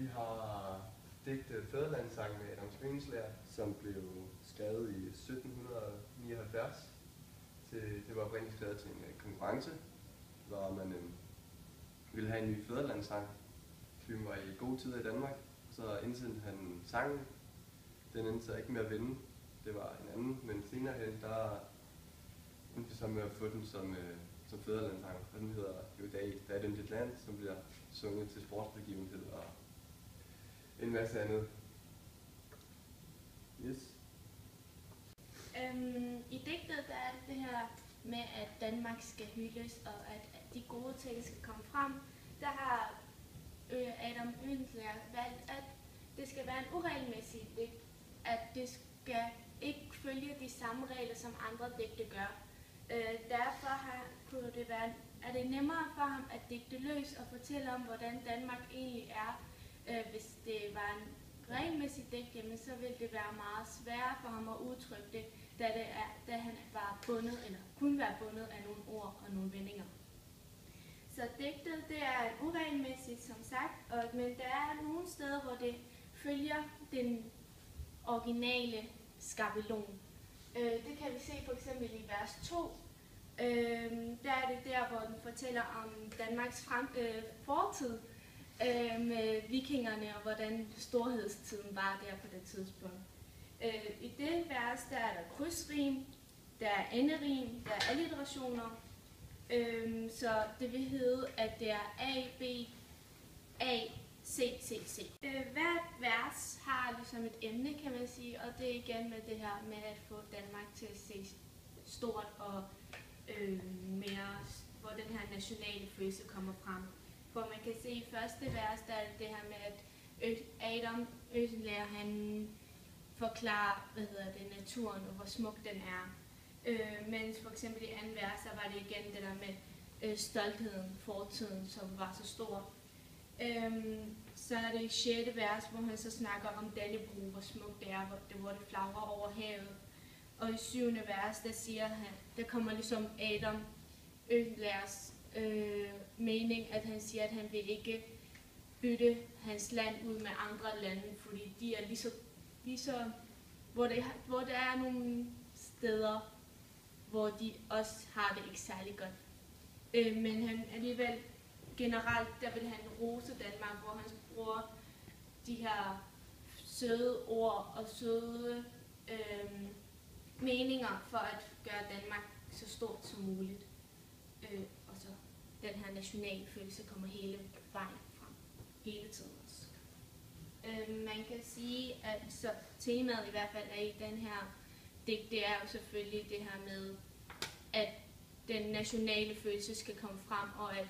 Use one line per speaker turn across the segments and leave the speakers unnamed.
har digtet Fædrelandssang med Adam Springslærer, som blev skrevet i 1779. Det var oprindeligt skrevet til en konkurrence, hvor man ville have en ny fædrelandssang. Filmen var i gode tider i Danmark, så indsendte han sangen. Den endte så ikke med at vinde. Det var en anden, men senere hen, der endte vi så med at få den som fædrelandssang. Og den hedder jo i dag "Der er den dit land", som bliver sunget til sportsbegivenhed og en masse andet. Yes.
I digtet der er det her med, at Danmark skal hyldes, og at de gode ting skal komme frem. Der har Adam Oehlenschläger valgt, at det skal være en uregelmæssig digt, at det skal ikke følge de samme regler, som andre digte gør. Derfor er det nemmere for ham at digte løs og fortælle om, hvordan Danmark egentlig er. Hvis det var en regelmæssig digt, jamen, så ville det være meget sværere for ham at udtrykke det, da han var bundet, eller kunne være bundet af nogle ord og nogle vendinger. Så digtet, det er uregelmæssigt, som sagt, men der er nogle steder, hvor det følger den originale skabelon. Det kan vi se for eksempel i vers 2. Der er det der, hvor den fortæller om Danmarks fortid med vikingerne og hvordan storhedstiden var der på det tidspunkt. I det vers, der er der krydsrim, der er enderim, der er alliterationer. Så det vil hedde, at det er A, B, A, C, C, C. Hvert vers har ligesom et emne, kan man sige, og det er igen med det her med at få Danmark til at se stort og mere, hvor den her nationale følelse kommer frem. For man kan se i første vers, der er det her med, at Adam Oehlenschläger, han forklarer, naturen og hvor smuk den er. Mens for eksempel i anden vers, så var det igen det der med stoltheden, fortiden, som var så stor. Så er det i 6. vers, hvor han så snakker om Dannebrog, hvor smukt det er, hvor det flagrer over havet. Og i 7. vers, der siger han, der kommer ligesom Adam Oehlenschlägers mening, at han siger, at han vil ikke bytte hans land ud med andre lande, fordi de er lige så hvor der er nogle steder, hvor de også har det ikke særlig godt. Men han alligevel generelt, der vil han rose Danmark, hvor han bruger de her søde ord og søde meninger for at gøre Danmark så stort som muligt. Og så den her nationale følelse kommer hele vejen frem, hele tiden også. Man kan sige, at så temaet i hvert fald er i den her digt, det er jo selvfølgelig det her med, at den nationale følelse skal komme frem, og at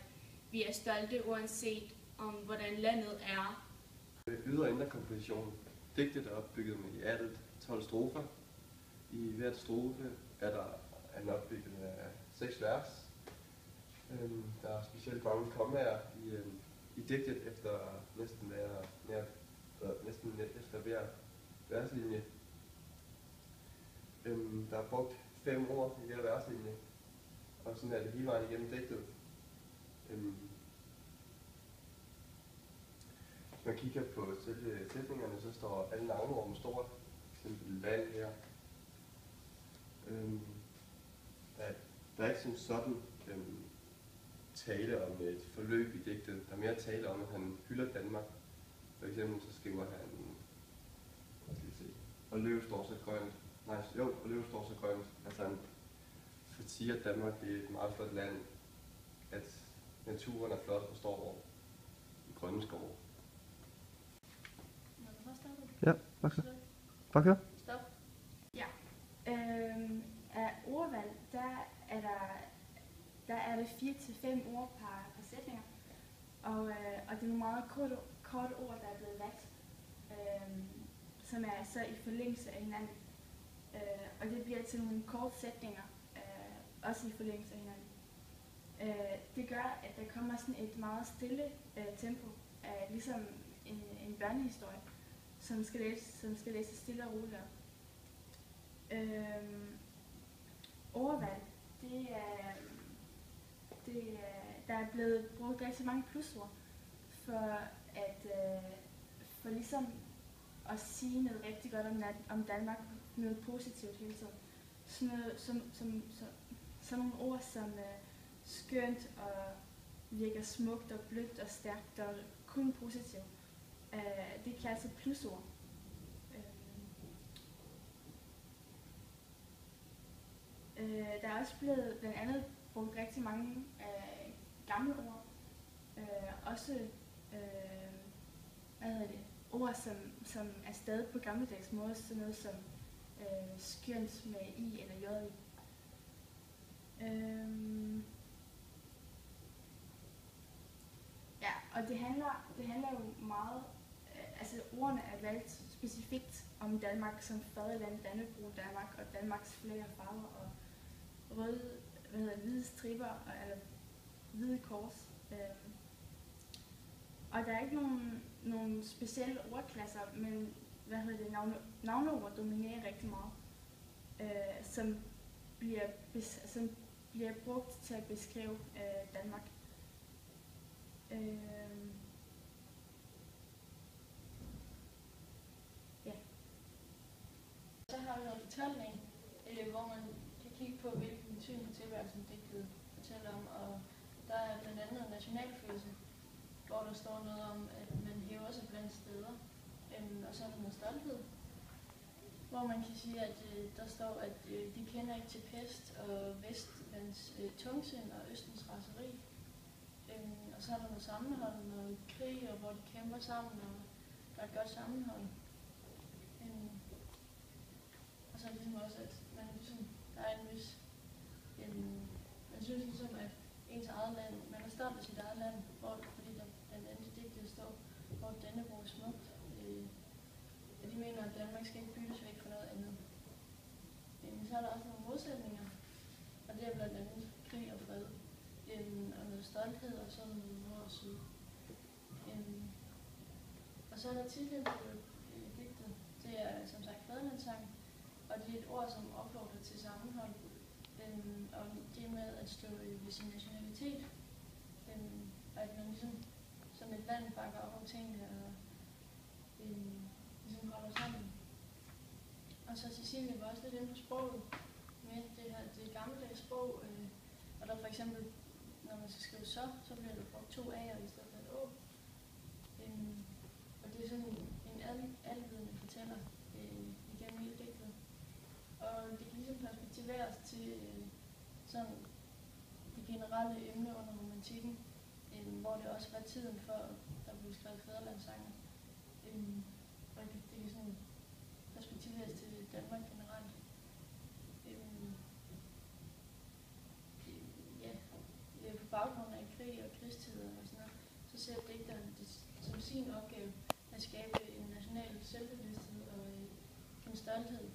vi er stolte uanset om hvordan landet er.
Ydre og indre komposition. Digtet er opbygget med i alt 12 strofer. I hvert strofe er den opbygget af 6 vers. Der er specielt mange kommaer i digtet efter næsten efter hver verslinje. Der er brugt 5 ord i hver verslinje, og sådan er det hele vejen igennem digtet. Hvis man kigger på selve sætningerne, så står alle navneord med stort, f.eks. land her. Der er ikke som sådan tale om et forløb i digtet. Der er mere tale om, at han hylder Danmark. For eksempel så skriver han, og løv står så grønt. Og løv står så grønt. Altså han siger, at Danmark er et meget flot land, at naturen er flot og står i grønne skove.
Ja, bare kør.
Stop. Ja. Af ordvalg, der er det 4-5 ord per sætninger. Og det er nogle meget korte ord, der er blevet valgt, som er så i forlængelse af hinanden. Og det bliver til nogle korte sætninger, også i forlængelse af hinanden. Det gør, at der kommer sådan et meget stille tempo, ligesom en børnehistorie, som skal læses stille og roligt op. Ordvalg, der er blevet brugt rigtig mange plusord for at ligesom at sige noget rigtig godt om Danmark, noget positivt hele tiden. Sådan nogle ord som skønt og virker smukt og blødt og stærkt og kun positivt. Det kan altså plusord. Der er også blevet blandt andet brugt rigtig mange gamle ord. Også ord, som er stadig på gammeldags måde, sådan noget som skønt med i eller j i. Ja, og det handler jo meget, altså ordene er valgt specifikt om Danmark som faderland, Dannebrog, Danmark og Danmarks flag og farver og røde, hvide striber eller hvide kors. Og der er ikke nogen specielle ordklasser, men navneord dominerer rigtig meget, som bliver brugt til at beskrive Danmark. Ja.
Så har vi noget fortælling, hvor man kan kigge på, hvilken syn på tilværelsen digtet fortæller om, og der er blandt andet nationalfølelse, hvor der står noget om, at man hæver sig blandt steder, og så er der noget stolthed, hvor man kan sige, at der står, at de kender ikke til pest og vestlands tungsind og østens raseri. Og så er der noget sammenhold, noget krig, og hvor de kæmper sammen, og der er et godt sammenhold. Og så er det ligesom også, at man ligesom, der er en vis, man synes ligesom, at ens eget land, man er stolt af sit eget land, fordi der blandt andet i digtet står, hvor Dannebrog er smukt. De mener, at Danmark skal ikke byttes væk for noget andet. Så er der også nogle modsætninger, og det er blandt andet krig og fred, og noget stolthed og sådan noget nord og syd. Og så er der titlen på digtet, det er som sagt faderlandssang, og det er et ord, som opfordrer til sammenhold, og det med at stå ved sin nationalitet, og at man ligesom som et land bakker op om tingene og ligesom holder sammen. Og så Cecilie var også lidt inde på sproget, med det gammeldags sprog, og der for eksempel, når man skal skrive så bliver der brugt 2 A'er i stedet for et Å. Og det er sådan en alvidende fortæller igennem hele digtet. Og det kan ligesom perspektiveres til sådan det generelle emne under romantikken, hvor det også var tiden for, at der blev skrevet fædrelandssange. Og det kan sådan perspektiveres til Danmark generelt. På baggrund af krig og krigstider og sådan noget, så ser digteren det som sin opgave at skabe en national selvbevidsthed og en stolthed